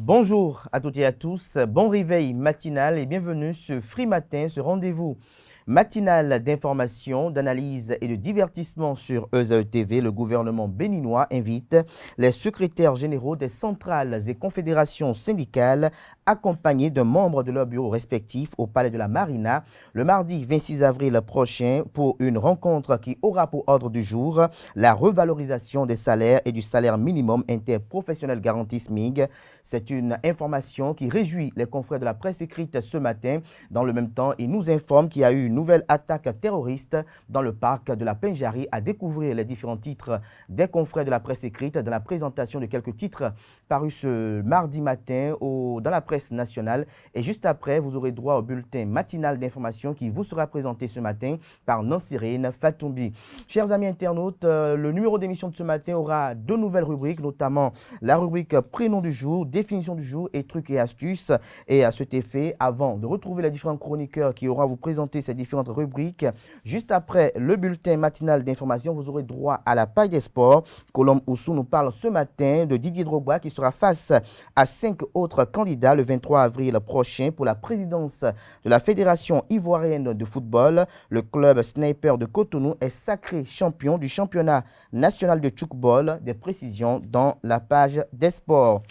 Bonjour à toutes et à tous, bon réveil matinal et bienvenue sur Free Matin, ce rendez-vous matinal d'information, d'analyse et de divertissement sur ESAE TV. Le gouvernement béninois invite les secrétaires généraux des centrales et confédérations syndicales accompagnés de membres de leurs bureaux respectifs au Palais de la Marina le mardi 26 avril prochain pour une rencontre qui aura pour ordre du jour la revalorisation des salaires et du salaire minimum interprofessionnel garanti SMIG. C'est une information qui réjouit les confrères de la presse écrite ce matin. Dans le même temps, il nous informe qu'il y a eu une nouvelle attaque terroriste dans le parc de la Pinjari. À découvrir les différents titres des confrères de la presse écrite dans la présentation de quelques titres parus ce mardi matin dans la presse nationale. Et juste après, vous aurez droit au bulletin matinal d'information qui vous sera présenté ce matin par Nansirine Fatoumbi. Chers amis internautes, le numéro d'émission de ce matin aura deux nouvelles rubriques, notamment la rubrique prénom du jour, définition du jour et trucs et astuces. Et à cet effet, avant de retrouver les différents chroniqueurs qui auront à vous présenter ces différentes rubriques, juste après le bulletin matinal d'information, vous aurez droit à la page des sports. Colombe Oussou nous parle ce matin de Didier Drogba qui sera face à 5 autres candidats le 23 avril prochain pour la présidence de la Fédération ivoirienne de football. Le club Sniper de Cotonou est sacré champion du championnat national de tchoukball. Des précisions dans la page des sports.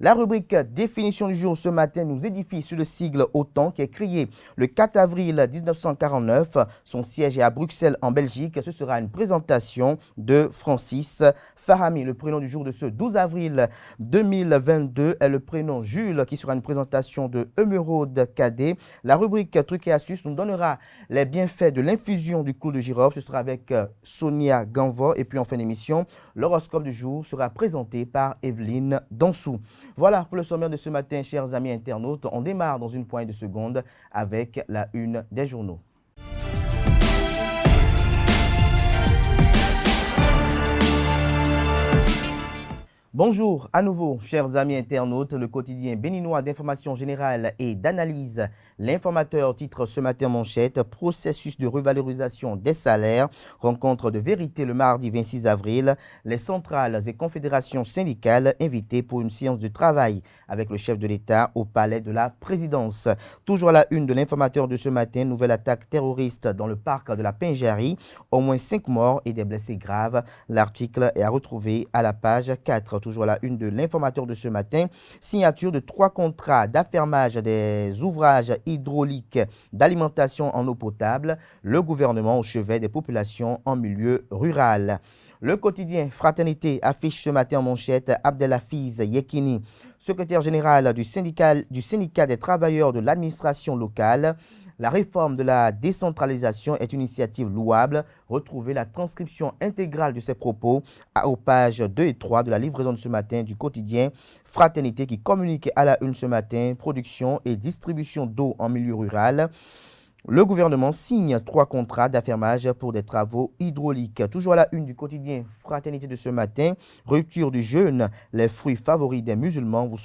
La rubrique définition du jour ce matin nous édifie sur le sigle OTAN qui est créé le 4 avril 1949. Son siège est à Bruxelles en Belgique. Ce sera une présentation de Francis Fahami. Le prénom du jour de ce 12 avril 2022 est le prénom Jules qui sera une présentation de Emeraude Cadet. La rubrique trucs et astuces nous donnera les bienfaits de l'infusion du clou de girofle. Ce sera avec Sonia Ganvo. Et puis en fin d'émission, l'horoscope du jour sera présenté par Evelyne Dansou. Voilà pour le sommaire de ce matin, chers amis internautes. On démarre dans une poignée de secondes avec la une des journaux. Bonjour à nouveau, chers amis internautes. Le quotidien béninois d'information générale et d'analyse, l'informateur titre ce matin manchette, processus de revalorisation des salaires, rencontre de vérité le mardi 26 avril. Les centrales et confédérations syndicales invitées pour une séance de travail avec le chef de l'État au palais de la présidence. Toujours à la une de l'informateur de ce matin, nouvelle attaque terroriste dans le parc de la Pinjari. Au moins 5 morts et des blessés graves. L'article est à retrouver à la page 4. Toujours à la une de l'informateur de ce matin, signature de 3 contrats d'affermage des ouvrages hydrauliques d'alimentation en eau potable, le gouvernement au chevet des populations en milieu rural. Le quotidien Fraternité affiche ce matin en manchette Abdelafiz Yekini, secrétaire général du syndicat des travailleurs de l'administration locale. La réforme de la décentralisation est une initiative louable. Retrouvez la transcription intégrale de ces propos aux pages 2 et 3 de la livraison de ce matin du quotidien Fraternité qui communique à la une ce matin production et distribution d'eau en milieu rural. Le gouvernement signe 3 contrats d'affermage pour des travaux hydrauliques. Toujours à la une du quotidien Fraternité de ce matin, rupture du jeûne, les fruits favoris des musulmans vous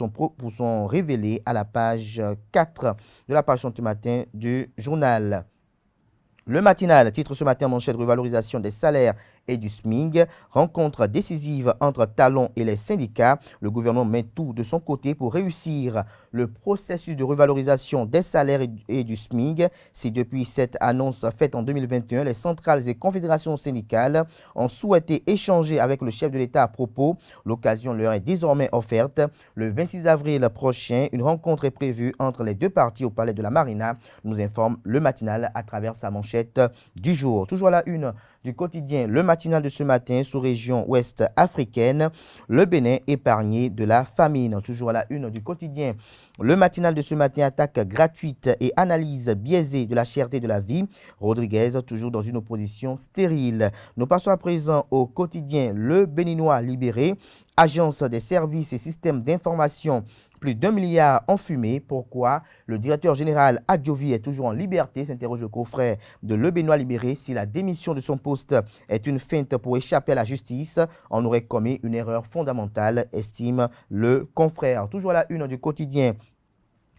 sont révélés à la page 4 de la page ce matin du journal. Le matinal titre ce matin manchette revalorisation des salaires et du SMIG, rencontre décisive entre Talon et les syndicats. Le gouvernement met tout de son côté pour réussir le processus de revalorisation des salaires et du SMIG. Si depuis cette annonce faite en 2021, les centrales et confédérations syndicales ont souhaité échanger avec le chef de l'État à propos, l'occasion leur est désormais offerte. Le 26 avril prochain, une rencontre est prévue entre les deux parties au Palais de la Marina, nous informe le matinal à travers sa manchette du jour. Toujours à la une du quotidien, le matinal de ce matin sous région ouest africaine, le Bénin épargné de la famine. Toujours à la une du quotidien, le matinal de ce matin, attaque gratuite et analyse biaisée de la cherté de la vie. Rodriguez toujours dans une opposition stérile. Nous passons à présent au quotidien Le Béninois libéré, agence des services et systèmes d'information. Plus d'1 milliard en fumée. Pourquoi le directeur général Adjovi est toujours en liberté, s'interroge le confrère de Le Béninois libéré. Si la démission de son poste est une feinte pour échapper à la justice, on aurait commis une erreur fondamentale, estime le confrère. Toujours à la une du quotidien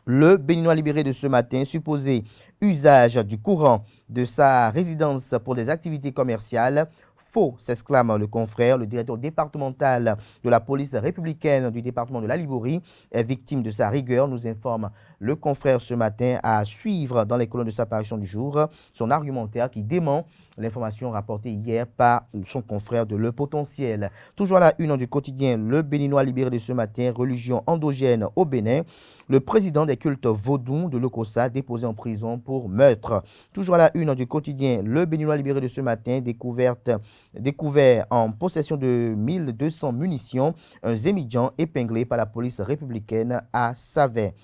Le Béninois libéré de ce matin, supposé usage du courant de sa résidence pour des activités commerciales. faux, s'exclame le confrère. Le directeur départemental de la police républicaine du département de la Libourie est victime de sa rigueur, nous informe le confrère ce matin, à suivre dans les colonnes de sa parution du jour son argumentaire qui dément l'information rapportée hier par son confrère de Le Potentiel. Toujours à la une du quotidien Le Béninois libéré de ce matin, religion endogène au Bénin. Le président des cultes vaudous de l'Okossa déposé en prison pour meurtre. Toujours à la une du quotidien Le Béninois libéré de ce matin, découvert en possession de 1200 munitions, un Zémidjan épinglé par la police républicaine à Savet.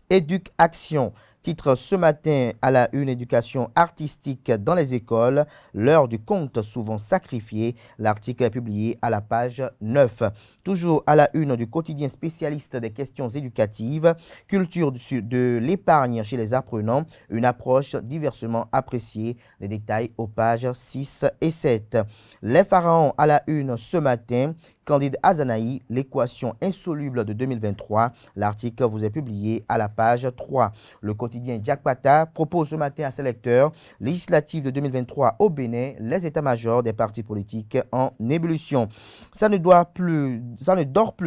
Éduc Action, titre ce matin à la une, éducation artistique dans les écoles, l'heure du conte souvent sacrifié. L'article est publié à la page 9. Toujours à la une du quotidien spécialiste des questions éducatives, culture de l'épargne chez les apprenants, une approche diversement appréciée. Les détails aux pages 6 et 7. Les pharaons à la une ce matin, Candide Azanaï, l'équation insoluble de 2023. L'article vous est publié à la page 3. Le quotidien Jakpata propose ce matin à ses lecteurs législative de 2023 au Bénin, les états-majors des partis politiques en ébullition. Ça ne dort plus,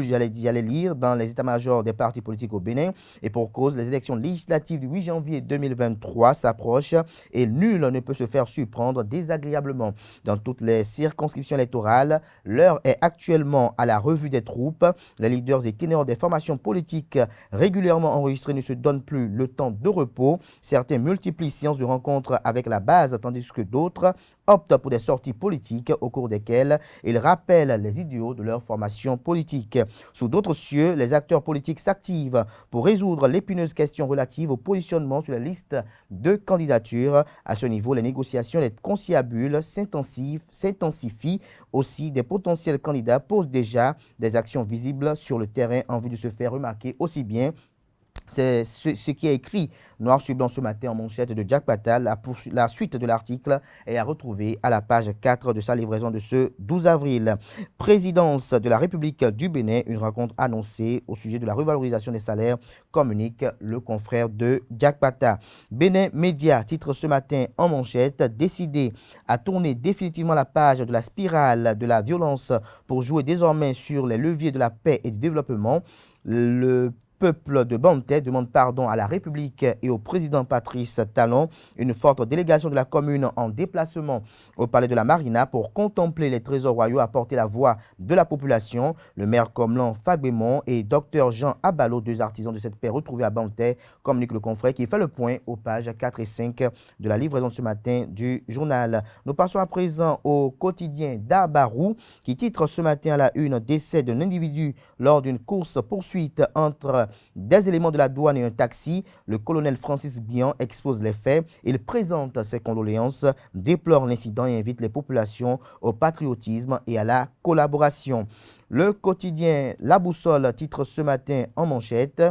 j'allais lire, dans les états-majors des partis politiques au Bénin. Et pour cause, les élections législatives du 8 janvier 2023 s'approchent et nul ne peut se faire surprendre désagréablement. Dans toutes les circonscriptions électorales, l'heure est actuellement à la revue des troupes. Les leaders et ténors des formations politiques régulièrement enregistrés ne se donnent plus le temps de repos. Certains multiplient séances de rencontres avec la base, tandis que d'autres optent pour des sorties politiques au cours desquelles ils rappellent les idéaux de leur formation politique. Sous d'autres cieux, les acteurs politiques s'activent pour résoudre l'épineuse question relative au positionnement sur la liste de candidatures. À ce niveau, les négociations, les conciliabules s'intensifient. Aussi, des potentiels candidats posent déjà des actions visibles sur le terrain en vue de se faire remarquer aussi bien. C'est ce qui est écrit noir sur blanc ce matin en manchette de Jakpata. La suite de l'article est à retrouver à la page 4 de sa livraison de ce 12 avril. Présidence de la République du Bénin, une rencontre annoncée au sujet de la revalorisation des salaires, communique le confrère de Jakpata. Bénin Média titre ce matin en manchette, décidé à tourner définitivement la page de la spirale de la violence pour jouer désormais sur les leviers de la paix et du développement. Le peuple de Bantais demande pardon à la République et au président Patrice Talon. Une forte délégation de la commune en déplacement au palais de la Marina pour contempler les trésors royaux, apporter la voix de la population. Le maire Comlan Fagbémont et Dr Jean Abalo, deux artisans de cette paix retrouvés à Bantais, communique le confrère qui fait le point aux pages 4 et 5 de la livraison de ce matin du journal. Nous passons à présent au quotidien d'Abarou qui titre ce matin à la une, décès d'un individu lors d'une course-poursuite entre des éléments de la douane et un taxi. Le colonel Francis Bian expose les faits. Il présente ses condoléances, déplore l'incident et invite les populations au patriotisme et à la collaboration. Le quotidien La Boussole titre ce matin en manchette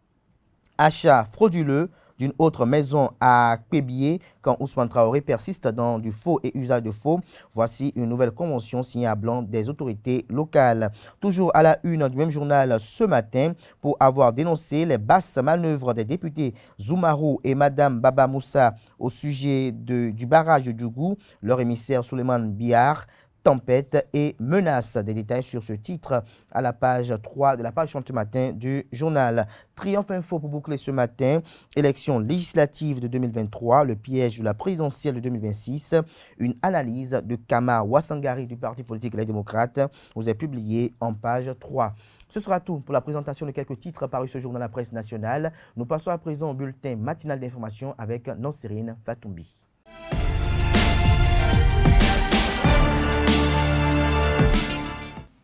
« Achat frauduleux ». D'une autre maison à Pébier, quand Ousmane Traoré persiste dans du faux et usage de faux. Voici une nouvelle convention signée à blanc des autorités locales. Toujours à la une du même journal ce matin, pour avoir dénoncé les basses manœuvres des députés Zoumarou et Madame Baba Moussa au sujet du barrage de Djougou, leur émissaire Souleymane Biar, tempête et menace. Des détails sur ce titre à la page 3 de la page ce matin du journal. Triomphe Info pour boucler ce matin. Élection législative de 2023, le piège de la présidentielle de 2026. Une analyse de Kamar Ouassangari du parti politique Les Démocrates vous est publiée en page 3. Ce sera tout pour la présentation de quelques titres parus ce jour dans la presse nationale. Nous passons à présent au bulletin matinal d'information avec Nansérine Fatoumbi.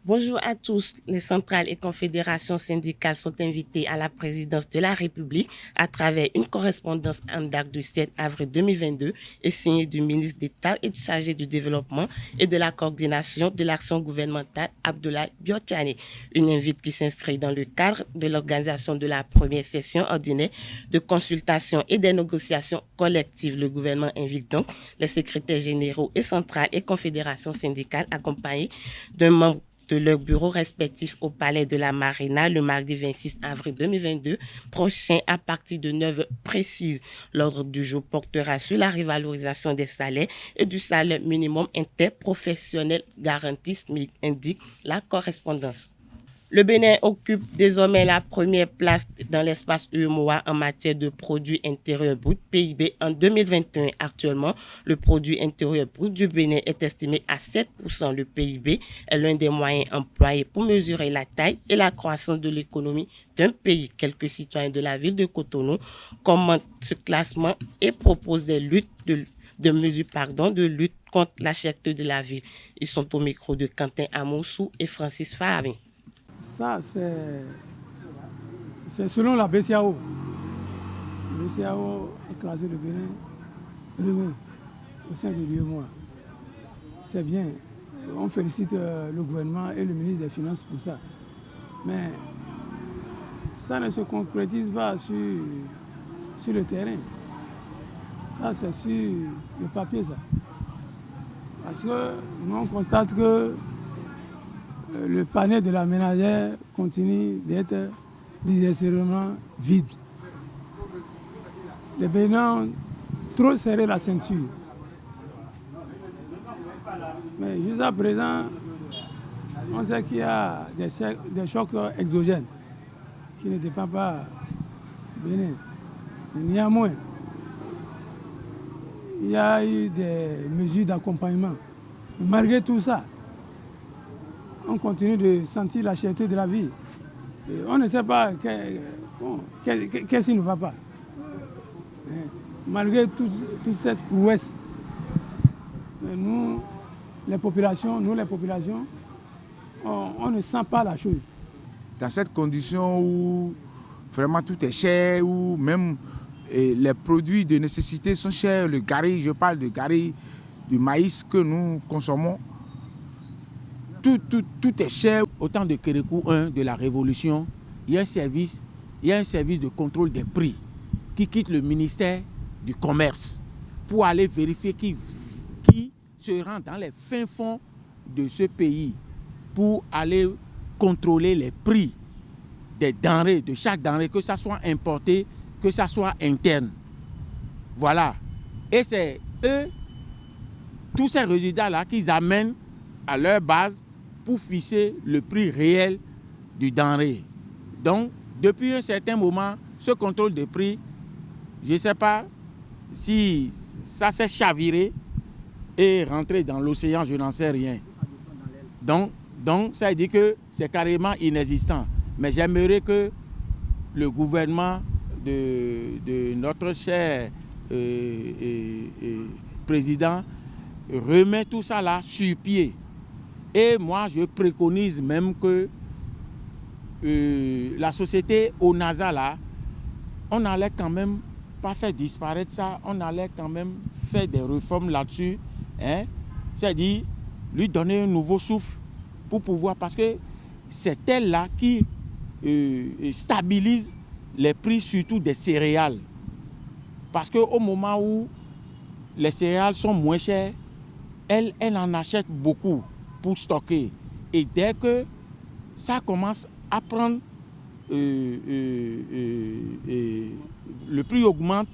Bonjour à tous. Les centrales et confédérations syndicales sont invitées à la présidence de la République à travers une correspondance en date du 7 avril 2022 et signée du ministre d'État et chargé du développement et de la coordination de l'action gouvernementale Abdoulaye Biotchane. Une invite qui s'inscrit dans le cadre de l'organisation de la première session ordinaire de consultation et des négociations collectives. Le gouvernement invite donc les secrétaires généraux et centrales et confédérations syndicales accompagnés d'un membre de leurs bureaux respectifs au Palais de la Marina le mardi 26 avril 2022 prochain à partir de 9h précises. L'ordre du jour portera sur la revalorisation des salaires et du salaire minimum interprofessionnel garanti, indique la correspondance. Le Bénin occupe désormais la première place dans l'espace UEMOA en matière de produit intérieur brut PIB en 2021. Actuellement, le produit intérieur brut du Bénin est estimé à 7%. Le PIB est l'un des moyens employés pour mesurer la taille et la croissance de l'économie d'un pays. Quelques citoyens de la ville de Cotonou commentent ce classement et proposent des mesures de lutte contre la cherté de la ville. Ils sont au micro de Quentin Amoussou et Francis Fahabin. Ça, c'est selon la BCAO. La BCAO a classé le Bénin premier au sein de l'UEMOA. C'est bien. On félicite le gouvernement et le ministre des Finances pour ça. Mais ça ne se concrétise pas sur le terrain. Ça, c'est sur le papier, ça. Parce que nous, on constate que le panier de la ménagère continue d'être désespérément vide. Les Bénins ont trop serré la ceinture. Mais jusqu'à présent, on sait qu'il y a des chocs exogènes qui ne dépendent pas du Bénin. Mais néanmoins, il y a eu des mesures d'accompagnement. Mais malgré tout ça, on continue de sentir la cherté de la vie. Et on ne sait pas qu'est-ce qui ne va pas. Malgré toute cette prouesse, nous, les populations, on ne sent pas la chose. Dans cette condition où vraiment tout est cher, où même les produits de nécessité sont chers, le gari, je parle de gari, du maïs que nous consommons, tout est cher. Au temps de Kérékou 1, de la Révolution, il y a un service de contrôle des prix qui quitte le ministère du Commerce pour aller vérifier qui se rend dans les fins fonds de ce pays pour aller contrôler les prix des denrées, de chaque denrée, que ça soit importé, que ça soit interne. Voilà. Et c'est eux, tous ces résultats-là, qu'ils amènent à leur base pour fixer le prix réel du denrée. Donc, depuis un certain moment, ce contrôle de prix, je ne sais pas si ça s'est chaviré et rentré dans l'océan, je n'en sais rien. Donc, ça veut dire que c'est carrément inexistant. Mais j'aimerais que le gouvernement de notre cher président remette tout ça là sur pied. Et moi, je préconise même que la société ONASA, là, on allait quand même pas faire disparaître ça, on allait quand même faire des réformes là-dessus. Hein? C'est-à-dire lui donner un nouveau souffle pour pouvoir, parce que c'est elle là qui stabilise les prix, surtout des céréales. Parce qu'au moment où les céréales sont moins chères, elle en achète beaucoup pour stocker. Et dès que ça commence à prendre, le prix augmente,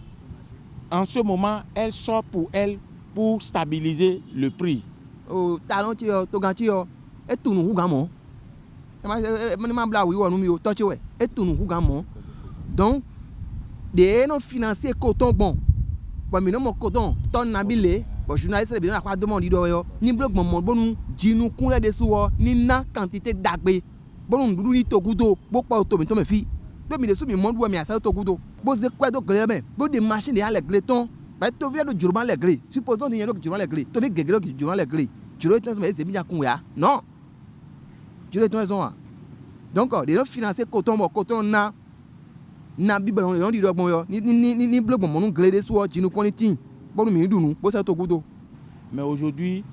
en ce moment, elle sort pour elle pour stabiliser le prix. Donc, des non financiers coton bon. Bon, mais non mon coton, ton nabile. Bon, journaliste le bien à quoi demander d'oyo. Ni bloc mon bon djinu koule de sou ni na quantité d'agbe. Bon nous ni togudo, bo pa auto mais to me fi. Do mi de sou mi monde ou mi asa togudo. Bo ze quoi do gré mais. Bo de machine de les gléton. Ba to vient de jurman les glé. Supposons de yendo que jurman les glé. To vi gegelo que jurman les glé. Juro est mais c'est bien kun ya. Non. Juro est raison. Donc, des non financiers coton na bible on dit bon ni bloc mon glé de sou djinu kon tin. Bon mi dunu, bo sa togudo. Mais aujourd'hui,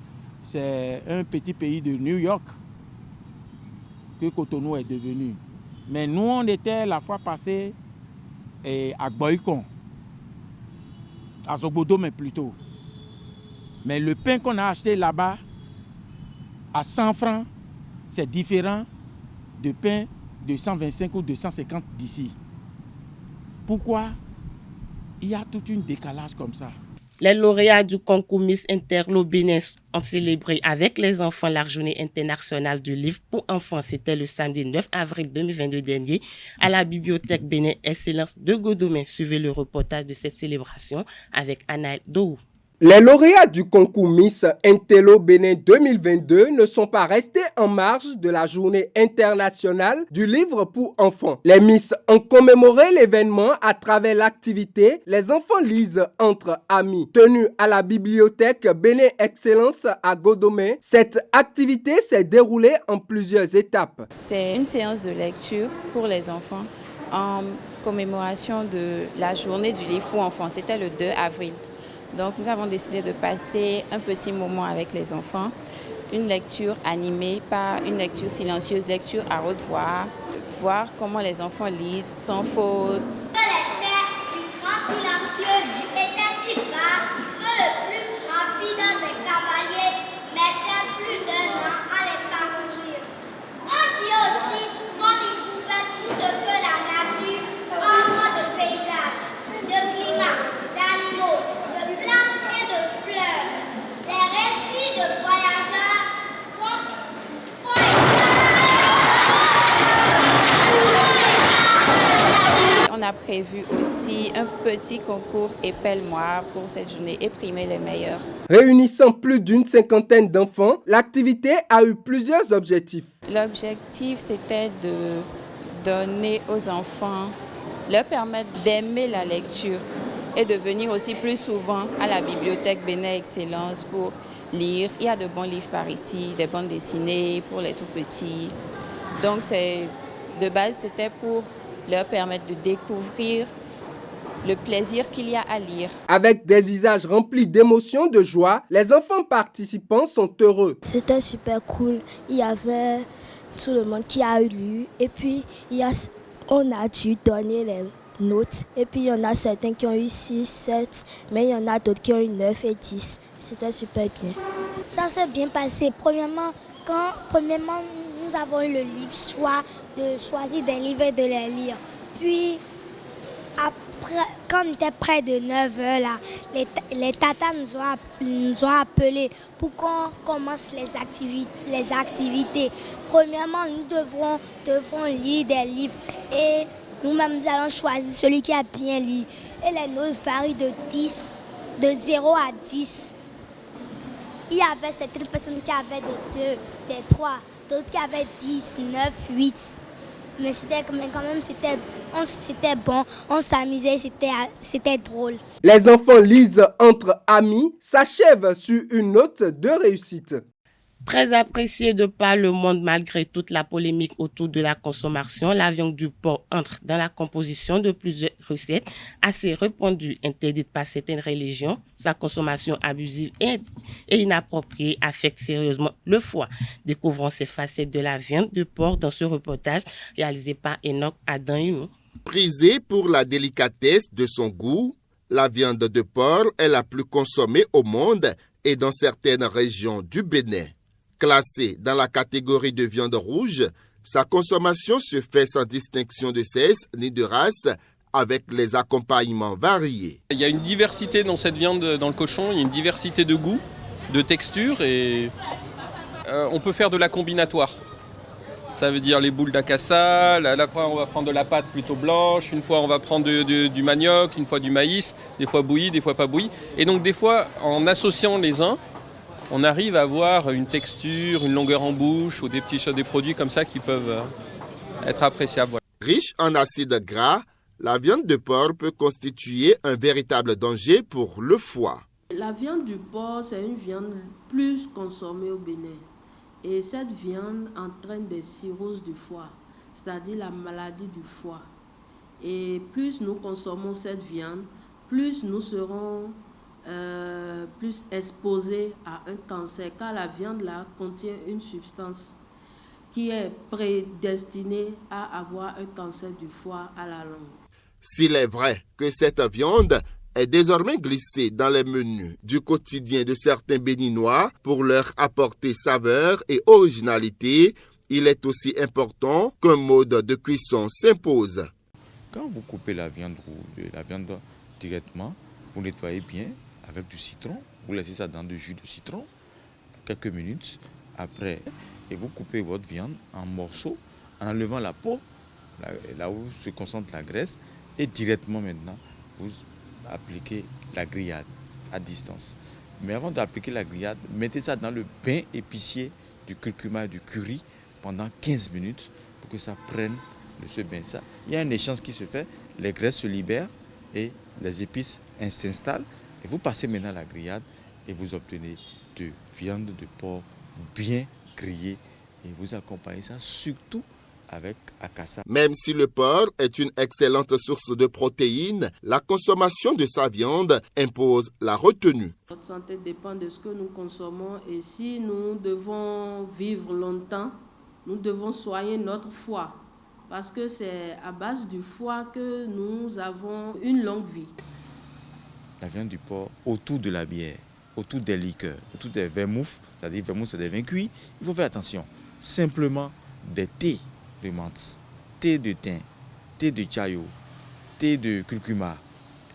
c'est un petit pays de New York que Cotonou est devenu. Mais nous, on était la fois passée à Boycon, à Zobodo, mais plutôt. Mais le pain qu'on a acheté là-bas, à 100 francs, c'est différent de pain de 125 ou 250 d'ici. Pourquoi il y a tout un décalage comme ça? Les lauréats du concours Miss Interlo Bénin ont célébré avec les enfants la journée internationale du livre pour enfants. C'était le samedi 9 avril 2022 dernier à la bibliothèque Bénin Excellence de Godomé. Suivez le reportage de cette célébration avec Anaël Dohou. Les lauréats du concours Miss Interlo Bénin 2022 ne sont pas restés en marge de la journée internationale du livre pour enfants. Les Miss ont commémoré l'événement à travers l'activité « Les enfants lisent entre amis » tenue à la bibliothèque Bénin Excellence à Godomé. Cette activité s'est déroulée en plusieurs étapes. C'est une séance de lecture pour les enfants en commémoration de la journée du livre pour enfants. C'était le 2 avril. Donc nous avons décidé de passer un petit moment avec les enfants, une lecture animée, pas une lecture silencieuse, lecture à haute voix, voir comment les enfants lisent sans faute. Les terres du grand silencieux étaient si vastes que le plus rapide des cavaliers mettait plus d'1 an à les parcourir. On dit aussi qu'on y trouvait tout ce que la nature offre de paysages, de climat, d'animaux, de plantes et de fleurs. Les récits de voyageurs font On a prévu aussi un petit concours épelle-moi pour cette journée et primer les meilleurs. Réunissant plus d'une cinquantaine d'enfants, l'activité a eu plusieurs objectifs. L'objectif, c'était de donner aux enfants, leur permettre d'aimer la lecture et de venir aussi plus souvent à la bibliothèque Bénin Excellence pour lire. Il y a de bons livres par ici, des bandes dessinées pour les tout petits. Donc de base, c'était pour leur permettre de découvrir le plaisir qu'il y a à lire. Avec des visages remplis d'émotions, de joie, les enfants participants sont heureux. C'était super cool. Il y avait tout le monde qui a lu et puis on a dû donner les notes. Et puis il y en a certains qui ont eu 6, 7, mais il y en a d'autres qui ont eu 9 et 10. C'était super bien. Ça s'est bien passé. Premièrement, nous avons eu le libre choix de choisir des livres et de les lire. Puis, après, quand on était près de 9h, là, les tatas nous ont appelés pour qu'on commence les activités. Premièrement, nous devrons lire des livres et nous-mêmes nous allons choisir celui qui a bien lu. Et les notes varient de 0 à 10. Il y avait certaines personnes qui avaient des 2, des 3, d'autres qui avaient 10, 9, 8. Mais quand même, c'était bon, on s'amusait, c'était drôle. Les enfants lisent entre amis, s'achèvent sur une note de réussite. Très apprécié de par le monde malgré toute la polémique autour de la consommation, la viande du porc entre dans la composition de plusieurs recettes assez répandues, interdites par certaines religions. Sa consommation abusive et inappropriée affecte sérieusement le foie. Découvrons ces facettes de la viande de porc dans ce reportage réalisé par Enoch Adam. Prisée pour la délicatesse de son goût, la viande de porc est la plus consommée au monde et dans certaines régions du Bénin. Classée dans la catégorie de viande rouge, sa consommation se fait sans distinction de sexe ni de race, avec les accompagnements variés. Il y a une diversité dans cette viande, dans le cochon, il y a une diversité de goût, de texture et on peut faire de la combinatoire. Ça veut dire les boules d'acassa, après on va prendre de la pâte plutôt blanche, une fois on va prendre du manioc, une fois du maïs, des fois bouilli, des fois pas bouilli. Et donc des fois, en associant les uns, on arrive à avoir une texture, une longueur en bouche ou des produits comme ça qui peuvent être appréciables. Riche en acides gras, la viande de porc peut constituer un véritable danger pour le foie. La viande du porc, c'est une viande plus consommée au Bénin. Et cette viande entraîne des cirrhoses du foie, c'est-à-dire la maladie du foie. Et plus nous consommons cette viande, plus nous serons plus exposés à un cancer, car la viande là contient une substance qui est prédestinée à avoir un cancer du foie à la longue. S'il est vrai que cette viande est désormais glissée dans les menus du quotidien de certains Béninois pour leur apporter saveur et originalité, Il est aussi important qu'un mode de cuisson s'impose. Quand vous coupez la viande directement, vous nettoyez bien avec du citron. Vous laissez ça dans du jus de citron quelques minutes après. Et vous coupez votre viande en morceaux en enlevant la peau, là où se concentre la graisse. Et directement maintenant, vous appliquez la grillade à distance. Mais avant d'appliquer la grillade, mettez ça dans le bain épicier du curcuma et du curry pendant 15 minutes pour que ça prenne ce bain. Il y a un échange qui se fait, les graisses se libèrent et les épices s'installent. Et vous passez maintenant la grillade et vous obtenez de viande de porc bien grillée. Et vous accompagnez ça surtout avec akassa. Même si le porc est une excellente source de protéines, la consommation de sa viande impose la retenue. Notre santé dépend de ce que nous consommons et si nous devons vivre longtemps, nous devons soigner notre foie parce que c'est à base du foie que nous avons une longue vie. La viande du porc autour de la bière, autour des liqueurs, autour des vermouths, c'est-à-dire vermouth c'est des vins cuits, il faut faire attention. Simplement des thés de menthe, thé de thym, thé de chayo, thé de curcuma.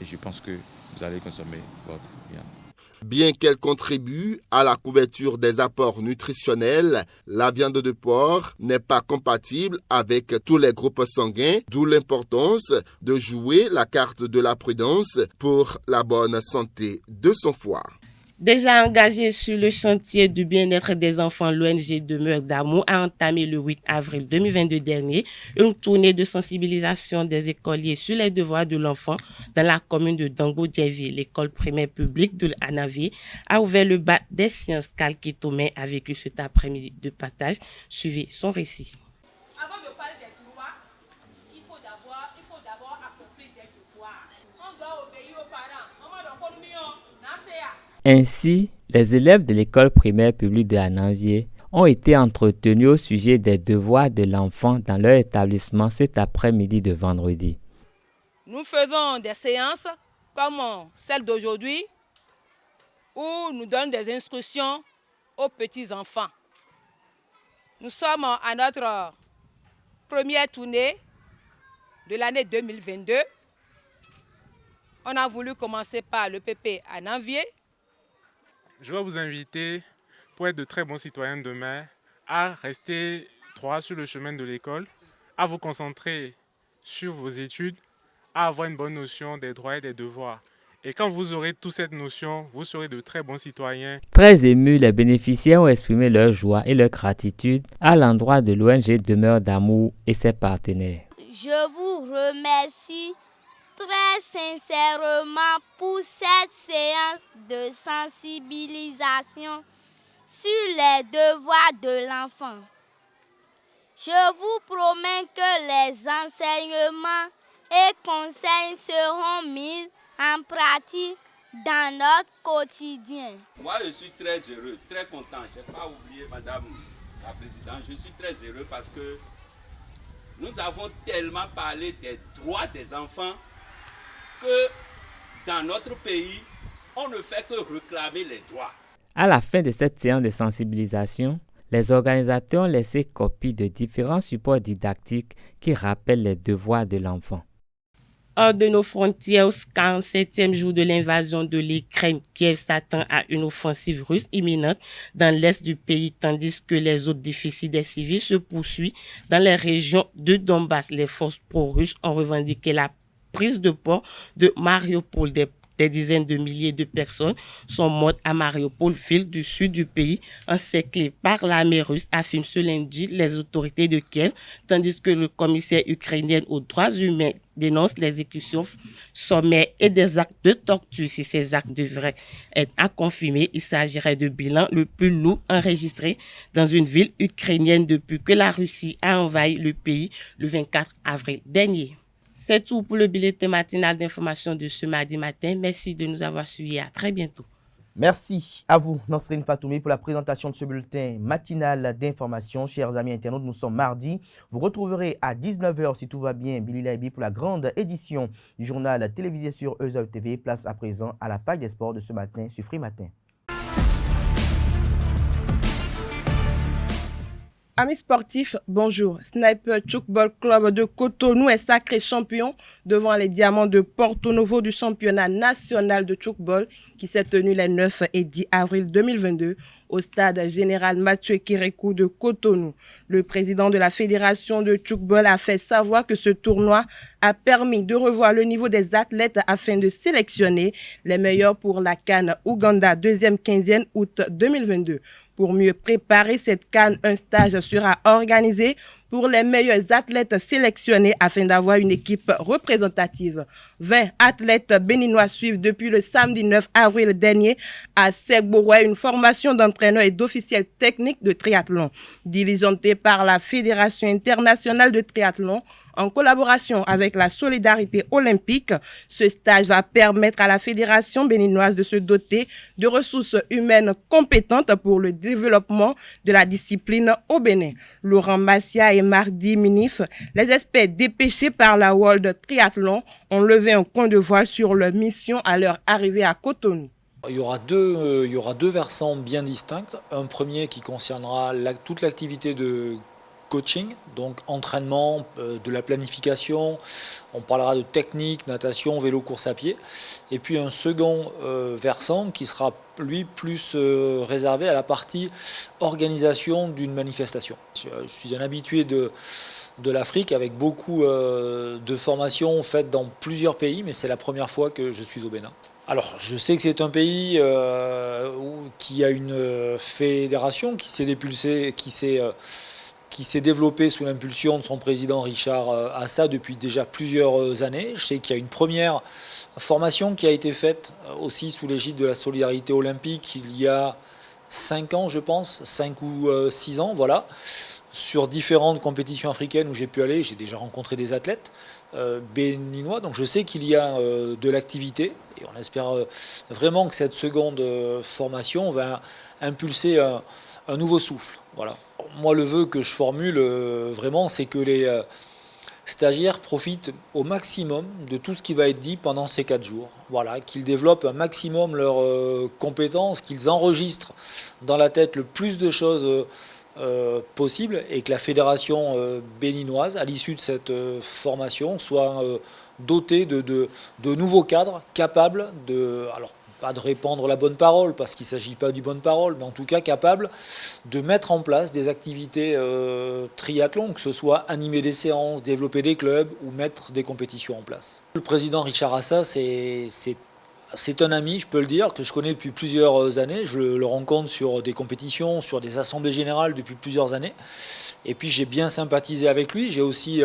Et je pense que vous allez consommer votre viande. Bien qu'elle contribue à la couverture des apports nutritionnels, la viande de porc n'est pas compatible avec tous les groupes sanguins, d'où l'importance de jouer la carte de la prudence pour la bonne santé de son foie. Déjà engagé sur le chantier du bien-être des enfants, l'ONG Demeure d'Amour a entamé le 8 avril 2022 dernier une tournée de sensibilisation des écoliers sur les devoirs de l'enfant dans la commune de Dango-Djévé. L'école primaire publique de Anavié a ouvert le bac des sciences. Kalki Tomé a vécu cet après-midi de partage. Suivez son récit. Avant de parler des droits, il faut d'abord accomplir des devoirs. On doit obéir aux parents. Ainsi, les élèves de l'école primaire publique de Ananvier ont été entretenus au sujet des devoirs de l'enfant dans leur établissement cet après-midi de vendredi. Nous faisons des séances comme celle d'aujourd'hui où nous donnons des instructions aux petits-enfants. Nous sommes à notre première tournée de l'année 2022. On a voulu commencer par le PP à Nanvier. Je vais vous inviter, pour être de très bons citoyens demain, à rester droit sur le chemin de l'école, à vous concentrer sur vos études, à avoir une bonne notion des droits et des devoirs. Et quand vous aurez toute cette notion, vous serez de très bons citoyens. Très émus, les bénéficiaires ont exprimé leur joie et leur gratitude à l'endroit de l'ONG Demeure d'Amour et ses partenaires. Je vous remercie très sincèrement pour cette séance de sensibilisation sur les devoirs de l'enfant. Je vous promets que les enseignements et conseils seront mis en pratique dans notre quotidien. Moi, je suis très heureux, très content. Je n'ai pas oublié, Madame la Présidente, je suis très heureux parce que nous avons tellement parlé des droits des enfants que dans notre pays, on ne fait que réclamer les droits. À la fin de cette séance de sensibilisation, les organisateurs ont laissé copie de différents supports didactiques qui rappellent les devoirs de l'enfant. Hors de nos frontières, au 47e jour de l'invasion de l'Ukraine, Kiev s'attend à une offensive russe imminente dans l'est du pays, tandis que les autres déficits des civils se poursuivent dans les régions de Donbass. Les forces pro-russes ont revendiqué la prise de port de Mariupol. Des dizaines de milliers de personnes sont mortes à Mariupol, ville du sud du pays, encerclée par l'armée russe, affirment ce lundi les autorités de Kiev, tandis que le commissaire ukrainien aux droits humains dénonce l'exécution sommaire et des actes de torture. Si ces actes devraient être à confirmer, il s'agirait de bilan le plus lourd enregistré dans une ville ukrainienne depuis que la Russie a envahi le pays le 24 avril dernier. C'est tout pour le bulletin matinal d'information de ce mardi matin. Merci de nous avoir suivis. À très bientôt. Merci à vous, Nasrine Fatoumi, pour la présentation de ce bulletin matinal d'information. Chers amis internautes, nous sommes mardi. Vous retrouverez à 19h, si tout va bien, Billy Laibi pour la grande édition du journal télévisé sur Euseb TV. Place à présent à la page des sports de ce matin sur Free Matin. Amis sportifs, bonjour. Sniper Tchoukball Club de Cotonou est sacré champion devant les Diamants de Porto Novo du championnat national de Tchoukball qui s'est tenu les 9 et 10 avril 2022 au stade général Mathieu Kérékou de Cotonou. Le président de la fédération de Tchoukball a fait savoir que ce tournoi a permis de revoir le niveau des athlètes afin de sélectionner les meilleurs pour la CAN Ouganda 2e quinzaine août 2022. Pour mieux préparer cette CAN, un stage sera organisé pour les meilleurs athlètes sélectionnés afin d'avoir une équipe représentative. 20 athlètes béninois suivent depuis le samedi 9 avril dernier à Segboroué une formation d'entraîneurs et d'officiels techniques de triathlon. Diligentée par la Fédération internationale de triathlon, en collaboration avec la Solidarité olympique, ce stage va permettre à la Fédération béninoise de se doter de ressources humaines compétentes pour le développement de la discipline au Bénin. Laurent Massia et Mardi Minif, les experts dépêchés par la World Triathlon, ont levé un coin de voile sur leur mission à leur arrivée à Cotonou. Il y aura deux versants bien distincts. Un premier qui concernera toute l'activité de coaching, donc entraînement, de la planification, on parlera de technique, natation, vélo, course à pied. Et puis un second versant qui sera lui plus réservé à la partie organisation d'une manifestation. Je suis un habitué de l'Afrique avec beaucoup de formations faites dans plusieurs pays, mais c'est la première fois que je suis au Bénin. Alors, je sais que c'est un pays qui a une fédération qui s'est dépulsée, qui s'est développé sous l'impulsion de son président Richard Assa depuis déjà plusieurs années. Je sais qu'il y a une première formation qui a été faite aussi sous l'égide de la Solidarité olympique il y a 5 ans, je pense, 5 ou 6 ans, voilà, sur différentes compétitions africaines où j'ai pu aller. J'ai déjà rencontré des athlètes béninois, donc je sais qu'il y a de l'activité et on espère vraiment que cette seconde formation va impulser un nouveau souffle, voilà. Moi, le vœu que je formule vraiment, c'est que les stagiaires profitent au maximum de tout ce qui va être dit pendant ces 4 jours. Voilà, qu'ils développent un maximum leurs compétences, qu'ils enregistrent dans la tête le plus de choses possible et que la fédération béninoise, à l'issue de cette formation, soit dotée de nouveaux cadres capables de... Alors, pas de répandre la bonne parole, parce qu'il ne s'agit pas du bonne parole, mais en tout cas capable de mettre en place des activités triathlon, que ce soit animer des séances, développer des clubs ou mettre des compétitions en place. Le président Richard Assa, c'est un ami, je peux le dire, que je connais depuis plusieurs années. Je le rencontre sur des compétitions, sur des assemblées générales depuis plusieurs années. Et puis j'ai bien sympathisé avec lui. J'ai aussi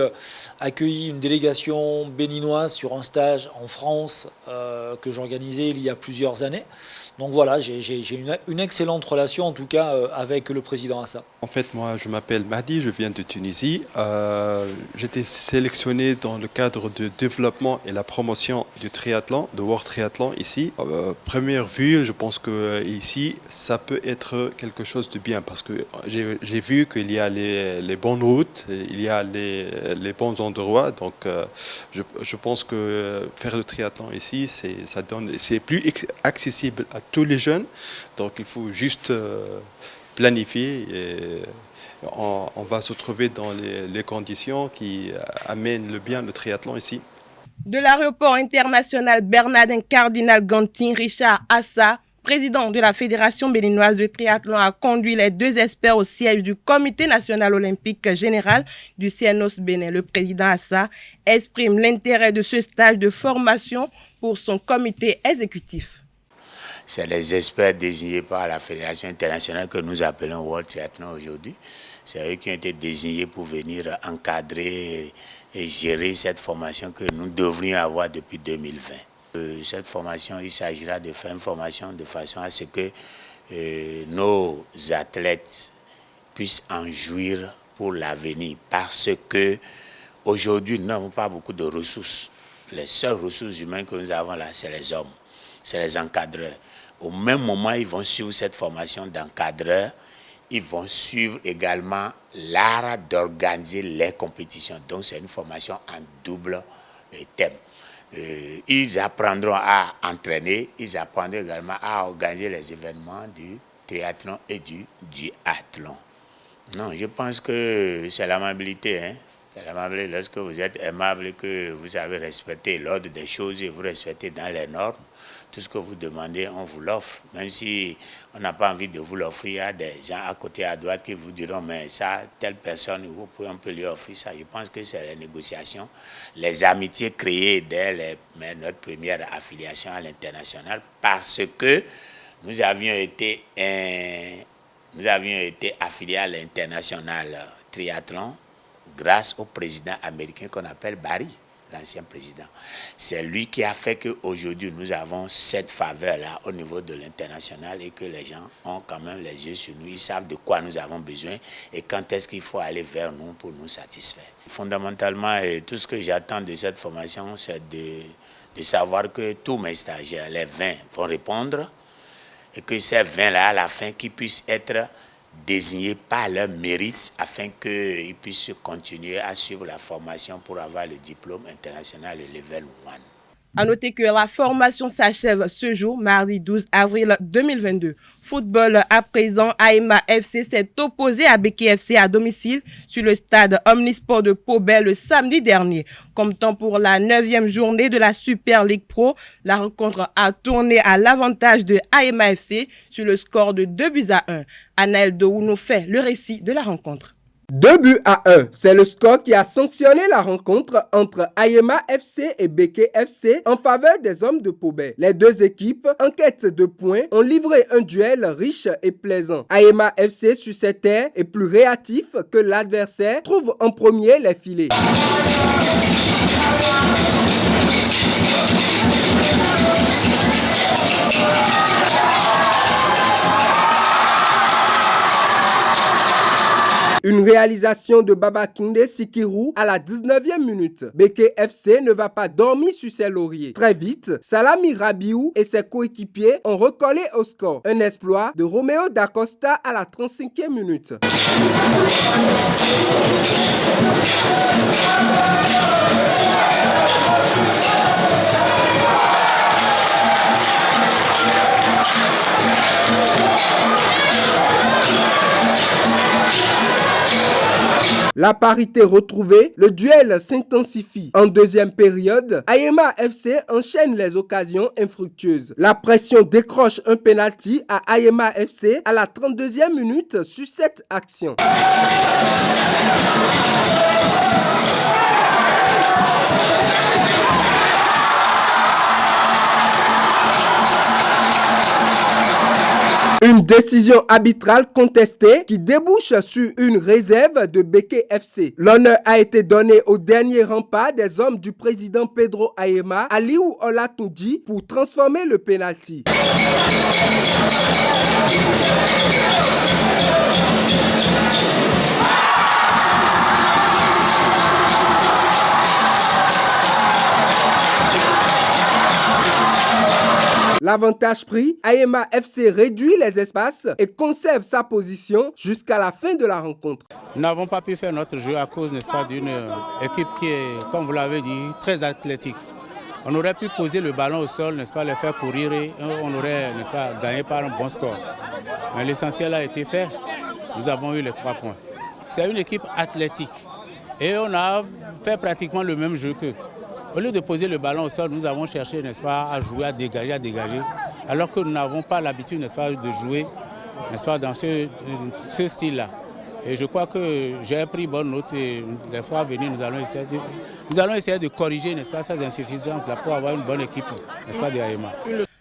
accueilli une délégation béninoise sur un stage en France que j'organisais il y a plusieurs années. Donc voilà, j'ai une excellente relation en tout cas avec le président Assa. En fait, moi je m'appelle Mahdi, je viens de Tunisie. J'étais sélectionné dans le cadre de développement et la promotion du triathlon, de World Triathlon ici. Première vue, je pense que ici ça peut être quelque chose de bien parce que j'ai vu qu'il y a les bonnes routes, il y a les bons endroits. Donc je pense que faire le triathlon ici, c'est plus accessible à tous les jeunes. Donc il faut juste planifier et on va se trouver dans les conditions qui amènent le triathlon ici. De l'aéroport international Bernardin Cardinal Gantin, Richard Assa, président de la Fédération béninoise de triathlon, a conduit les 2 experts au siège du Comité national olympique général du CNOS Bénin. Le président Assa exprime l'intérêt de ce stage de formation pour son comité exécutif. C'est les experts désignés par la Fédération internationale que nous appelons World Triathlon aujourd'hui. C'est eux qui ont été désignés pour venir encadrer et gérer cette formation que nous devrions avoir depuis 2020. Cette formation, il s'agira de faire une formation de façon à ce que nos athlètes puissent en jouir pour l'avenir. Parce que aujourd'hui, nous n'avons pas beaucoup de ressources. Les seules ressources humaines que nous avons là, c'est les hommes, c'est les encadreurs. Au même moment, ils vont suivre cette formation d'encadreurs. Ils vont suivre également l'art d'organiser les compétitions. Donc, c'est une formation en double thème. Ils apprendront à entraîner, ils apprendront également à organiser les événements du triathlon et du duathlon. Non, je pense que c'est l'amabilité. Hein? C'est l'amabilité. Lorsque vous êtes aimable et que vous savez respecter l'ordre des choses et vous respectez dans les normes, tout ce que vous demandez, on vous l'offre. Même si on n'a pas envie de vous l'offrir, il y a des gens à côté, à droite qui vous diront, mais ça, telle personne, on peut lui offrir ça. Je pense que c'est les négociations, les amitiés créées dès notre première affiliation à l'international, parce que nous avions été affiliés à l'international triathlon grâce au président américain qu'on appelle Barry, l'ancien président. C'est lui qui a fait qu'aujourd'hui nous avons cette faveur-là au niveau de l'international et que les gens ont quand même les yeux sur nous. Ils savent de quoi nous avons besoin et quand est-ce qu'il faut aller vers nous pour nous satisfaire. Fondamentalement, tout ce que j'attends de cette formation, c'est de savoir que tous mes stagiaires, les 20, vont répondre et que ces 20-là, à la fin, qu'ils puissent être désignés par leur mérite afin qu'ils puissent continuer à suivre la formation pour avoir le diplôme international et level 1. À noter que la formation s'achève ce jour, mardi 12 avril 2022. Football à présent, AEMA FC s'est opposé à Beke FC à domicile sur le stade Omnisport de Pobet le samedi dernier. Comme temps pour la 9e journée de la Super League Pro, la rencontre a tourné à l'avantage de AEMA FC sur le score de 2-1. Anaël Dohou nous fait le récit de la rencontre. 2-1, c'est le score qui a sanctionné la rencontre entre AEMA FC et Beke FC en faveur des hommes de Pobet. Les deux équipes, en quête de points, ont livré un duel riche et plaisant. AEMA FC sur ses terres est plus réactif que l'adversaire, trouve en premier les filets. Une réalisation de Babatunde Sikiru à la 19e minute. Beke FC ne va pas dormir sur ses lauriers. Très vite, Salami Rabiou et ses coéquipiers ont recollé au score. Un exploit de Romeo Dacosta à la 35e minute. La parité retrouvée, le duel s'intensifie. En deuxième période, AEMA FC enchaîne les occasions infructueuses. La pression décroche un penalty à AEMA FC à la 32e minute sur cette action. Une décision arbitrale contestée qui débouche sur une réserve de Beke FC. L'honneur a été donné au dernier rempart des hommes du président Pedro Ayema, Aliou Olatunji, pour transformer le pénalty. L'avantage pris, AEMA FC réduit les espaces et conserve sa position jusqu'à la fin de la rencontre. Nous n'avons pas pu faire notre jeu à cause, n'est-ce pas, d'une équipe qui est, comme vous l'avez dit, très athlétique. On aurait pu poser le ballon au sol, n'est-ce pas, les faire courir et on aurait, n'est-ce pas, gagné par un bon score. Mais l'essentiel a été fait. Nous avons eu les 3 points. C'est une équipe athlétique et on a fait pratiquement le même jeu qu'eux. Au lieu de poser le ballon au sol, nous avons cherché, n'est-ce pas, à jouer, à dégager, alors que nous n'avons pas l'habitude, n'est-ce pas, de jouer, n'est-ce pas, dans ce style-là. Et je crois que j'ai pris bonne note et les fois à venir, nous allons essayer de corriger, n'est-ce pas, ces insuffisances-là pour avoir une bonne équipe, n'est-ce pas, de AEMA.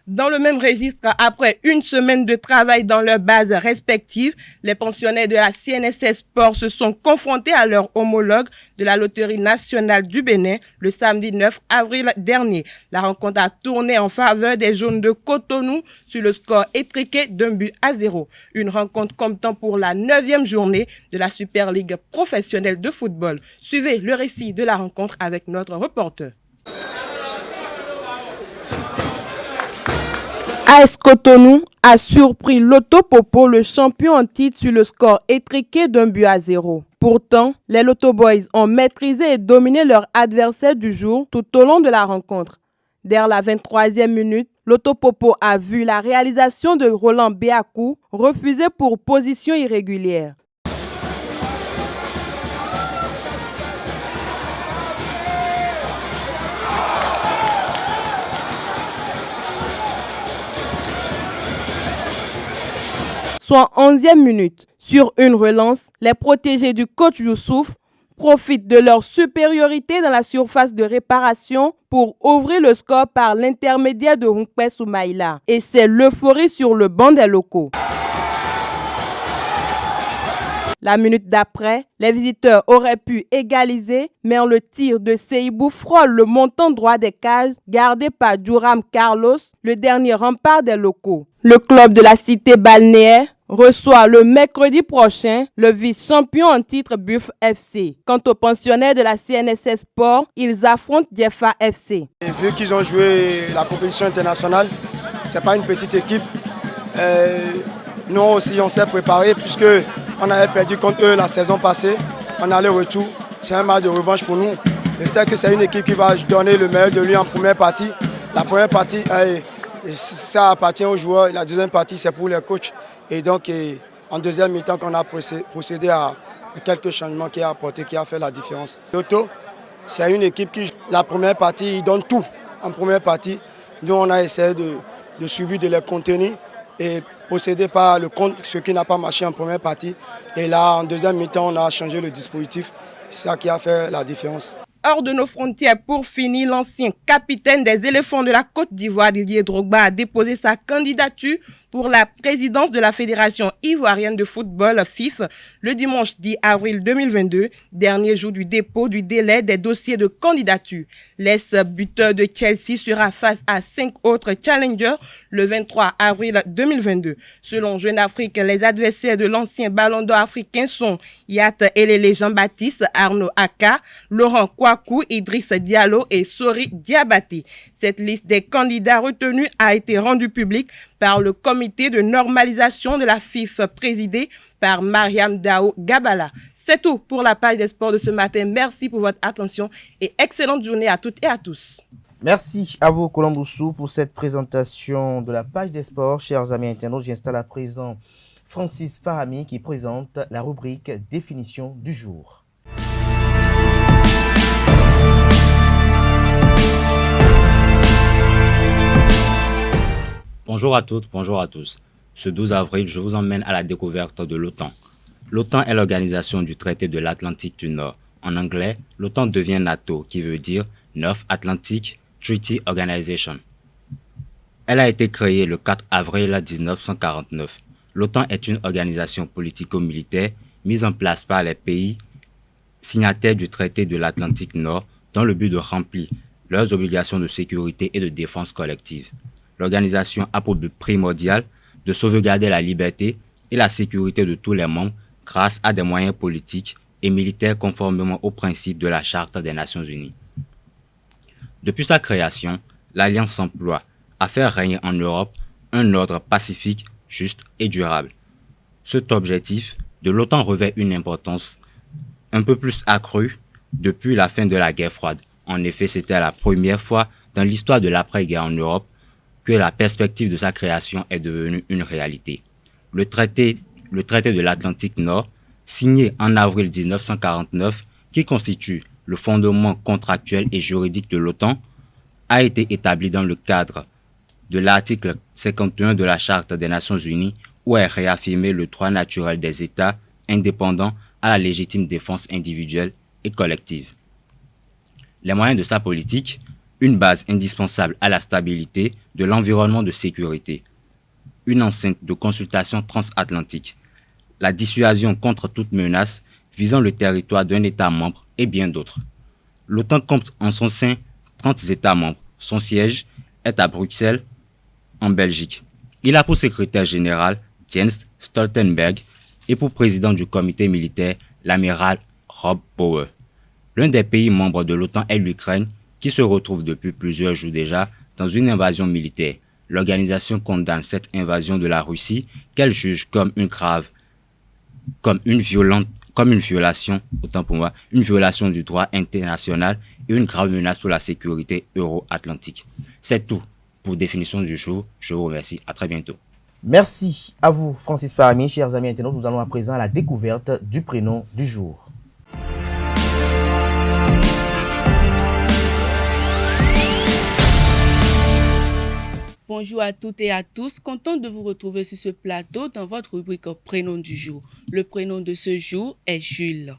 Dans le même registre, après une semaine de travail dans leurs bases respectives, les pensionnaires de la CNSS Sport se sont confrontés à leurs homologues de la Loterie nationale du Bénin le samedi 9 avril dernier. La rencontre a tourné en faveur des Jaunes de Cotonou sur le score étriqué d'1-0. Une rencontre comptant pour la 9e journée de la Super Ligue professionnelle de football. Suivez le récit de la rencontre avec notre reporter. AS Cotonou a surpris Loto Popo, le champion en titre, sur le score étriqué d'1-0. Pourtant, les Loto Boys ont maîtrisé et dominé leur adversaire du jour tout au long de la rencontre. Dès la 23e minute, Loto Popo a vu la réalisation de Roland Béakou refusée pour position irrégulière. soit en 11e minute. Sur une relance, les protégés du coach Youssouf profitent de leur supériorité dans la surface de réparation pour ouvrir le score par l'intermédiaire de Hunkpe Soumaïla. Et c'est l'euphorie sur le banc des locaux. La minute d'après, les visiteurs auraient pu égaliser, mais le tir de Seibou frôle le montant droit des cages gardé par Duram Carlos, le dernier rempart des locaux. Le club de la cité balnéaire reçoit le mercredi prochain le vice-champion en titre Buff FC. Quant aux pensionnaires de la CNSS Sport, ils affrontent Diefa FC. Et vu qu'ils ont joué la compétition internationale, c'est pas une petite équipe. Nous aussi on s'est préparé puisque on avait perdu contre eux la saison passée, en aller-retour. C'est un match de revanche pour nous. Je sais que c'est une équipe qui va donner le meilleur de lui en première partie. La première partie, ça appartient aux joueurs. La deuxième partie, c'est pour les coachs. Et donc, en deuxième mi-temps, on a procédé à quelques changements qui a apporté, qui a fait la différence. L'Auto, c'est une équipe qui, la première partie, il donne tout. En première partie, nous, on a essayé de subir, de les contenir et procéder par le compte, ce qui n'a pas marché en première partie. Et là, en deuxième mi-temps, on a changé le dispositif. C'est ça qui a fait la différence. Hors de nos frontières, pour finir, l'ancien capitaine des éléphants de la Côte d'Ivoire, Didier Drogba, a déposé sa candidature pour la présidence de la Fédération ivoirienne de football FIF le dimanche 10 avril 2022, dernier jour du dépôt du délai des dossiers de candidature. L'ex-buteur de Chelsea sera face à 5 autres challengers le 23 avril 2022. Selon Jeune Afrique, les adversaires de l'ancien ballon d'or africain sont Yat Elele Jean-Baptiste, Arnaud Aka, Laurent Kouakou, Idriss Diallo et Sori Diabaté. Cette liste des candidats retenus a été rendue publique par le comité de normalisation de la FIF présidé par Mariam Dao Gabala. C'est tout pour la page des sports de ce matin. Merci pour votre attention et excellente journée à toutes et à tous. Merci à vous, Colomboussou, pour cette présentation de la page des sports. Chers amis internautes, j'installe à présent Francis Fahami qui présente la rubrique définition du jour. Bonjour à toutes, bonjour à tous. Ce 12 avril, je vous emmène à la découverte de l'OTAN. L'OTAN est l'organisation du traité de l'Atlantique du Nord. En anglais, l'OTAN devient NATO, qui veut dire North Atlantic Treaty Organization. Elle a été créée le 4 avril 1949. L'OTAN est une organisation politico-militaire mise en place par les pays signataires du traité de l'Atlantique Nord dans le but de remplir leurs obligations de sécurité et de défense collective. L'organisation a pour but primordial de sauvegarder la liberté et la sécurité de tous les membres grâce à des moyens politiques et militaires conformément aux principes de la Charte des Nations Unies. Depuis sa création, l'Alliance s'emploie à faire régner en Europe un ordre pacifique, juste et durable. Cet objectif de l'OTAN revêt une importance un peu plus accrue depuis la fin de la guerre froide. En effet, c'était la première fois dans l'histoire de l'après-guerre en Europe que la perspective de sa création est devenue une réalité. Le traité de l'Atlantique Nord, signé en avril 1949, qui constitue le fondement contractuel et juridique de l'OTAN, a été établi dans le cadre de l'article 51 de la Charte des Nations Unies, où est réaffirmé le droit naturel des États indépendants à la légitime défense individuelle et collective. Les moyens de sa politique, une base indispensable à la stabilité de l'environnement de sécurité, une enceinte de consultation transatlantique, la dissuasion contre toute menace visant le territoire d'un État membre et bien d'autres. L'OTAN compte en son sein 30 États membres. Son siège est à Bruxelles, en Belgique. Il a pour secrétaire général Jens Stoltenberg et pour président du comité militaire l'amiral Rob Bauer. L'un des pays membres de l'OTAN est l'Ukraine, qui se retrouve depuis plusieurs jours déjà dans une invasion militaire. L'organisation condamne cette invasion de la Russie qu'elle juge comme une violation du droit international et une grave menace pour la sécurité euro-atlantique. C'est tout pour définition du jour. Je vous remercie. À très bientôt. Merci à vous, Francis Fahami. Chers amis internautes, nous allons à présent à la découverte du prénom du jour. Bonjour à toutes et à tous, content de vous retrouver sur ce plateau dans votre rubrique prénom du jour. Le prénom de ce jour est Jules.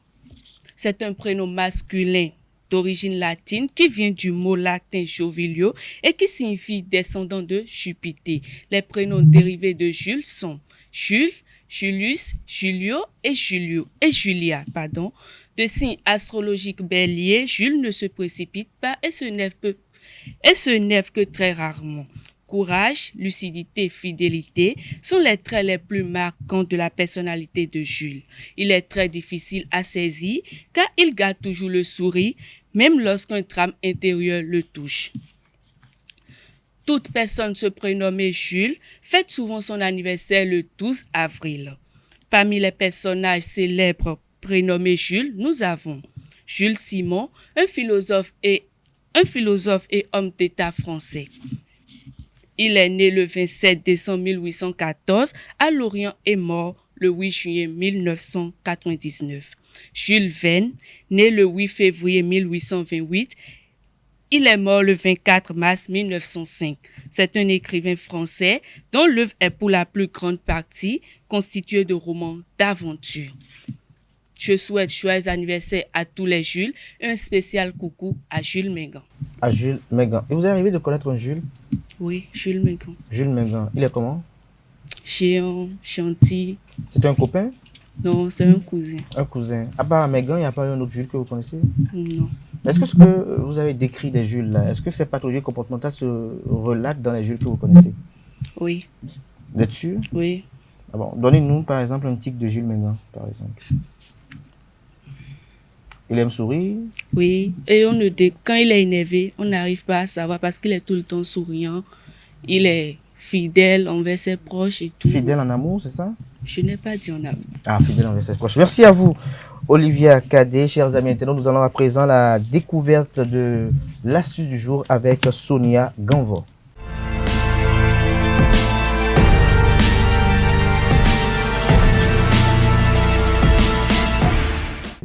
C'est un prénom masculin d'origine latine qui vient du mot latin Jovilio et qui signifie descendant de Jupiter. Les prénoms dérivés de Jules sont Jules, Julius, Julio et Julia. De signe astrologique bélier, Jules ne se précipite pas et se nève que très rarement. Courage, lucidité, fidélité sont les traits les plus marquants de la personnalité de Jules. Il est très difficile à saisir car il garde toujours le sourire, même lorsqu'un drame intérieur le touche. Toute personne se prénommée Jules fête souvent son anniversaire le 12 avril. Parmi les personnages célèbres prénommés Jules, nous avons Jules Simon, un philosophe et homme d'État français. Il est né le 27 décembre 1814 à Lorient et mort le 8 juillet 1999. Jules Verne, né le 8 février 1828, il est mort le 24 mars 1905. C'est un écrivain français dont l'œuvre est pour la plus grande partie constituée de romans d'aventure. Je souhaite joyeux anniversaire à tous les Jules et un spécial coucou à Jules Mengan. À Jules Mengan. Et vous avez arrivé de connaître un Jules? Oui, Jules Mengan. Jules Mengan. Il est comment? Chiant, gentil. C'est un copain? Non, c'est un cousin. Un cousin. À part Mengan, il n'y a pas un autre Jules que vous connaissez? Non. Est-ce que ce que vous avez décrit des Jules là, est-ce que ces pathologies comportementales se relatent dans les Jules que vous connaissez? Oui. Vous êtes sûr? Oui. Ah bon, donnez-nous par exemple un tic de Jules Mengan, par exemple. Il aime sourire? Oui, et quand il est énervé, on n'arrive pas à savoir parce qu'il est tout le temps souriant. Il est fidèle envers ses proches et tout. Fidèle en amour, c'est ça? Je n'ai pas dit en amour. Ah, fidèle envers ses proches. Merci à vous, Olivia Cadet. Chers amis internautes, nous allons à présent la découverte de l'astuce du jour avec Sonia Ganvo.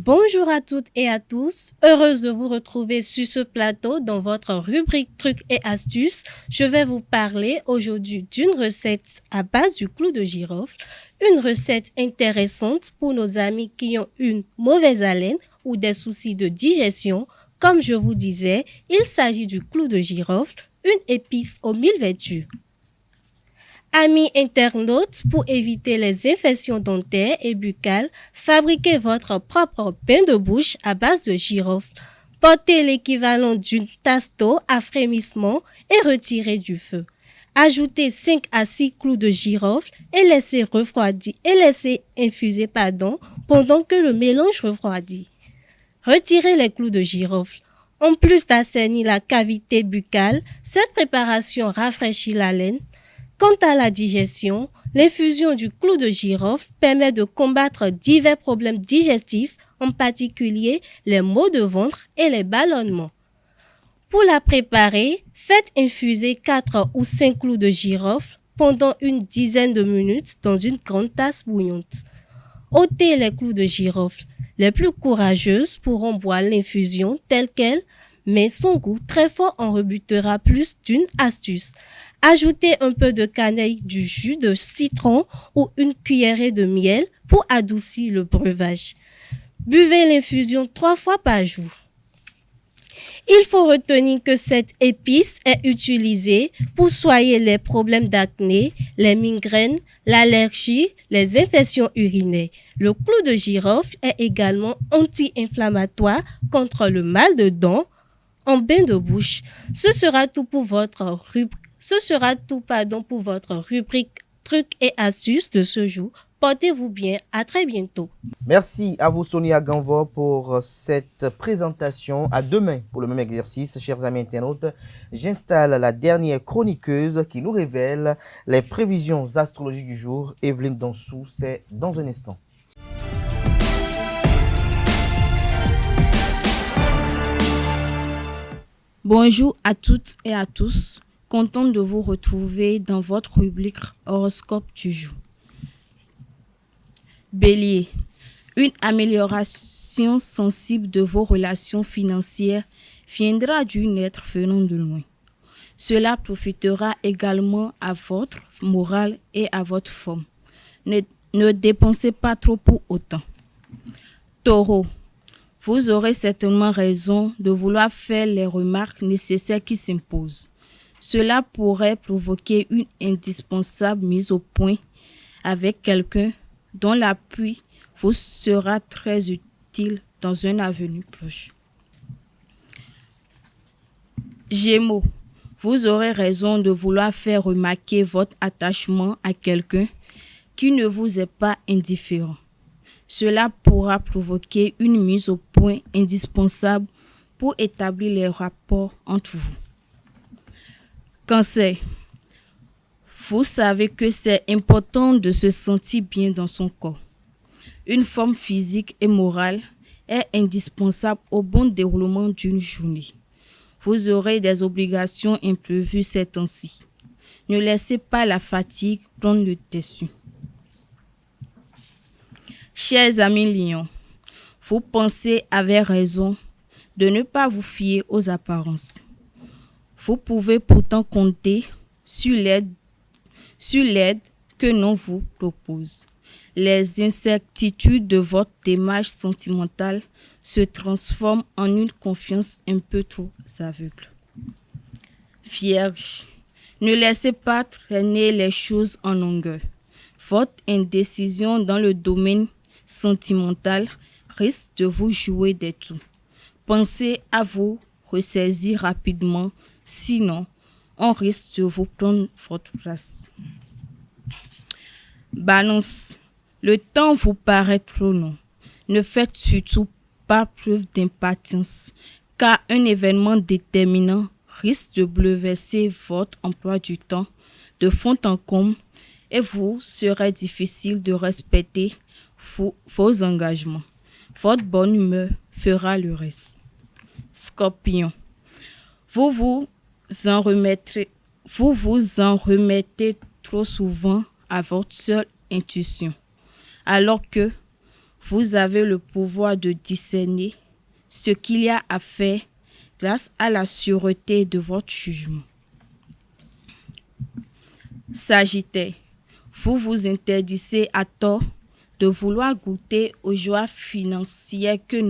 Bonjour à toutes et à tous, heureuse de vous retrouver sur ce plateau dans votre rubrique trucs et astuces. Je vais vous parler aujourd'hui d'une recette à base du clou de girofle, une recette intéressante pour nos amis qui ont une mauvaise haleine ou des soucis de digestion. Comme je vous disais, il s'agit du clou de girofle, une épice aux 1000 vertus. Amis internautes, pour éviter les infections dentaires et buccales, fabriquez votre propre bain de bouche à base de girofle. Portez l'équivalent d'une tasse d'eau à frémissement et retirez du feu. Ajoutez 5 à 6 clous de girofle et laissez infuser pendant que le mélange refroidit. Retirez les clous de girofle. En plus d'assainir la cavité buccale, cette préparation rafraîchit la laine. Quant à la digestion, l'infusion du clou de girofle permet de combattre divers problèmes digestifs, en particulier les maux de ventre et les ballonnements. Pour la préparer, faites infuser 4 ou 5 clous de girofle pendant une dizaine de minutes dans une grande tasse bouillante. Ôtez les clous de girofle. Les plus courageuses pourront boire l'infusion telle qu'elle, mais son goût très fort en rebutera plus d'une astuce. Ajoutez un peu de cannelle, du jus de citron ou une cuillerée de miel pour adoucir le breuvage. Buvez l'infusion 3 fois par jour. Il faut retenir que cette épice est utilisée pour soigner les problèmes d'acné, les migraines, l'allergie, les infections urinaires. Le clou de girofle est également anti-inflammatoire contre le mal de dents en bain de bouche. Ce sera tout pour votre rubrique trucs et astuces de ce jour. Portez-vous bien, à très bientôt. Merci à vous Sonia Ganvo pour cette présentation. À demain pour le même exercice, chers amis internautes. J'installe la dernière chroniqueuse qui nous révèle les prévisions astrologiques du jour. Evelyne Dansou, c'est dans un instant. Bonjour à toutes et à tous. Contente de vous retrouver dans votre rubrique horoscope du jour. Bélier, une amélioration sensible de vos relations financières viendra d'une être venant de loin. Cela profitera également à votre morale et à votre forme. Ne dépensez pas trop pour autant. Taureau, vous aurez certainement raison de vouloir faire les remarques nécessaires qui s'imposent. Cela pourrait provoquer une indispensable mise au point avec quelqu'un dont l'appui vous sera très utile dans un avenir proche. Gémeaux, vous aurez raison de vouloir faire remarquer votre attachement à quelqu'un qui ne vous est pas indifférent. Cela pourra provoquer une mise au point indispensable pour établir les rapports entre vous. Cancer, vous savez que c'est important de se sentir bien dans son corps. Une forme physique et morale est indispensable au bon déroulement d'une journée. Vous aurez des obligations imprévues ces temps-ci. Ne laissez pas la fatigue prendre le dessus. Chers amis lions, vous pensez avec raison de ne pas vous fier aux apparences. Vous pouvez pourtant compter sur l'aide que l'on vous propose. Les incertitudes de votre démarche sentimentale se transforment en une confiance un peu trop aveugle. Vierge, ne laissez pas traîner les choses en longueur. Votre indécision dans le domaine sentimental risque de vous jouer des tours. Pensez à vous ressaisir rapidement, sinon on risque de vous prendre votre place. Balance, le temps vous paraît trop long. Ne faites surtout pas preuve d'impatience, car un événement déterminant risque de bouleverser votre emploi du temps de fond en comble et vous serait difficile de respecter vos engagements. Votre bonne humeur fera le reste. Scorpion, vous vous en remettez trop souvent à votre seule intuition, alors que vous avez le pouvoir de discerner ce qu'il y a à faire grâce à la sûreté de votre jugement. Sagittaire, vous vous interdisez à tort de vouloir goûter aux joies financières qui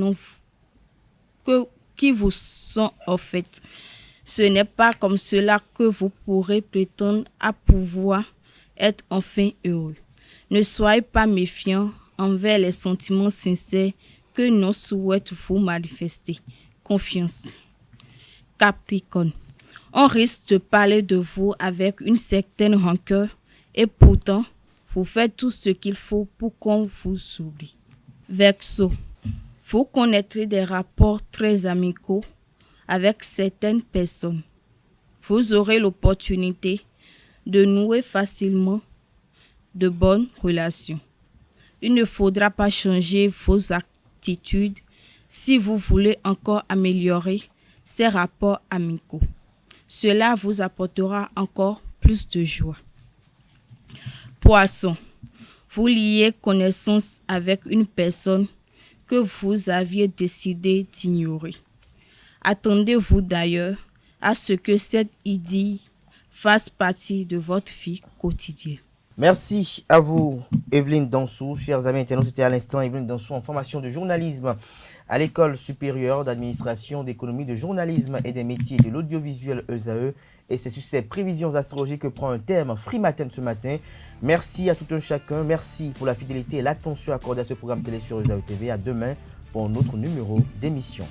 vous sont offertes. Ce n'est pas comme cela que vous pourrez prétendre à pouvoir être enfin heureux. Ne soyez pas méfiants envers les sentiments sincères que nous souhaitons vous manifester. Confiance. Capricorne, on risque de parler de vous avec une certaine rancœur et pourtant, vous faites tout ce qu'il faut pour qu'on vous oublie. Verseau, vous connaîtrez des rapports très amicaux avec certaines personnes. Vous aurez l'opportunité de nouer facilement de bonnes relations. Il ne faudra pas changer vos attitudes si vous voulez encore améliorer ces rapports amicaux. Cela vous apportera encore plus de joie. Poisson, vous liez connaissance avec une personne que vous aviez décidé d'ignorer. Attendez-vous d'ailleurs à ce que cette idylle fasse partie de votre vie quotidienne. Merci à vous, Evelyne Dansou. Chers amis internautes, c'était à l'instant Evelyne Dansou en formation de journalisme à l'École supérieure d'administration, d'économie, de journalisme et des métiers de l'audiovisuel ESAE. Et c'est sur ces prévisions astrologiques que prend un thème Free Matin ce matin. Merci à tout un chacun. Merci pour la fidélité et l'attention accordée à ce programme télé sur ESAE TV. À demain pour un autre numéro d'émission.